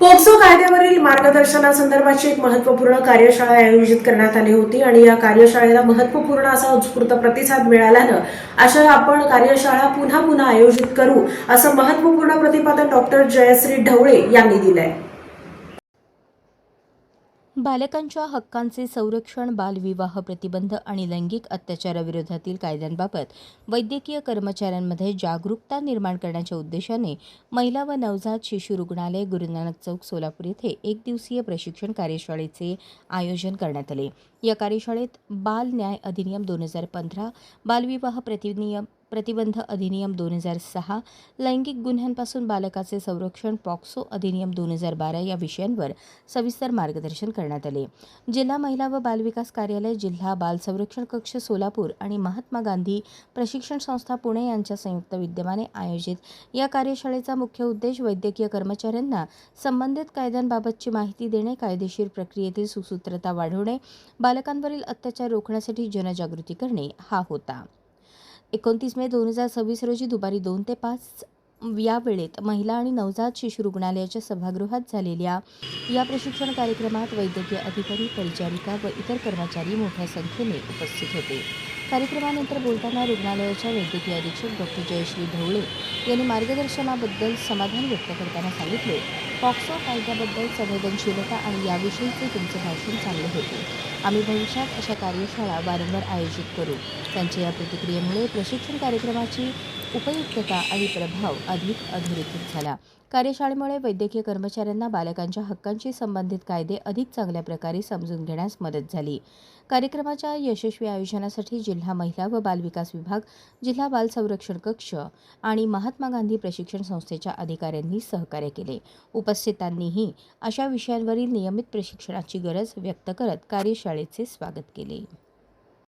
POCSO कायद्यावरील मार्गदर्शनासंदर्भाची एक महत्त्वपूर्ण कार्यशाळा आयोजित करण्यात आली होती आणि या कार्यशाळेला महत्त्वपूर्ण असा उत्स्फूर्त प्रतिसाद मिळाल्यानं अशा आपण कार्यशाळा पुन्हा पुन्हा आयोजित करू असं महत्त्वपूर्ण प्रतिपादन डॉक्टर जयश्री ढवळे यांनी दिलंय। बालकांच्या हक्कांचे संरक्षण, बालविवाह प्रतिबंध आणि लैंगिक अत्याचाराविरोधातील कायद्यांबाबत वैद्यकीय कर्मचाऱ्यांमध्ये जागरूकता निर्माण करण्याच्या उद्देशाने महिला व नवजात शिशु रुग्णालय, गुरु नानक चौक, सोलापूर येथे एक दिवसीय प्रशिक्षण कार्यशाळेचे आयोजन करण्यात आले। या कार्यशाळेत बाल न्याय अधिनियम 2015, बालविवाह प्रतिबंध अधिनियम 2006, लैंगिक गुन्ह्यांपासून बालकाचे संरक्षण पॉक्सो अधिनियम 2012 या विषयांवर सविस्तर मार्गदर्शन करण्यात आले। जिल्हा महिला व बालविकास कार्यालय, जिल्हा बाल संरक्षण कक्ष सोलापूर आणि महात्मा गांधी प्रशिक्षण संस्था पुणे यांच्या संयुक्त विद्यमाने आयोजित या कार्यशाळेचा मुख्य उद्देश वैद्यकीय कर्मचाऱ्यांना संबंधित कायद्यांबाबतची माहिती देणे, कायदेशीर प्रक्रियेतील सुसूत्रता वाढवणे, बालकांवरील अत्याचार रोखण्यासाठी जनजागृती करणे हा होता। 29 मे 2026 रोजी दुपारी 2 ते 5 या वेळेत महिला आणि नवजात शिशु रुग्णालयाच्या सभागृहात झालेल्या या प्रशिक्षण कार्यक्रमात वैद्यकीय अधिकारी, परिचारिका व इतर कर्मचारी मोठ्या संख्येने उपस्थित होते। कार्यक्रमानंतर बोलताना रुग्णालयाच्या वैद्यकीय अधीक्षक डॉक्टर जयश्री ढवळे यांनी मार्गदर्शनाबद्दल समाधान व्यक्त करताना सांगितले, पॉक्सो कायद्याबद्दल संवेदनशीलता आणि याविषयीचे तुमचे भाषण चांगले होते। आम्ही भविष्यात अशा कार्यशाळा वारंवार आयोजित करू। त्यांच्या या प्रतिक्रियेमुळे प्रशिक्षण कार्यक्रमाची उपयुक्तता आणि प्रभाव अधिक अधोरेखित झाला। कार्यशाळेमुळे वैद्यकीय कर्मचाऱ्यांना बालकांच्या हक्कांशी संबंधित कायदे अधिक चांगल्या प्रकारे समजून घेण्यास मदत झाली। कार्यक्रमाच्या यशस्वी आयोजनासाठी जिल्हा महिला व बालविकास विभाग, जिल्हा बाल संरक्षण कक्ष आणि महात्मा गांधी प्रशिक्षण संस्थेच्या अधिकाऱ्यांनी सहकार्य केले। उपस्थितांनीही अशा विषयांवरील नियमित प्रशिक्षणाची गरज व्यक्त करत कार्यशाळेचे स्वागत केले।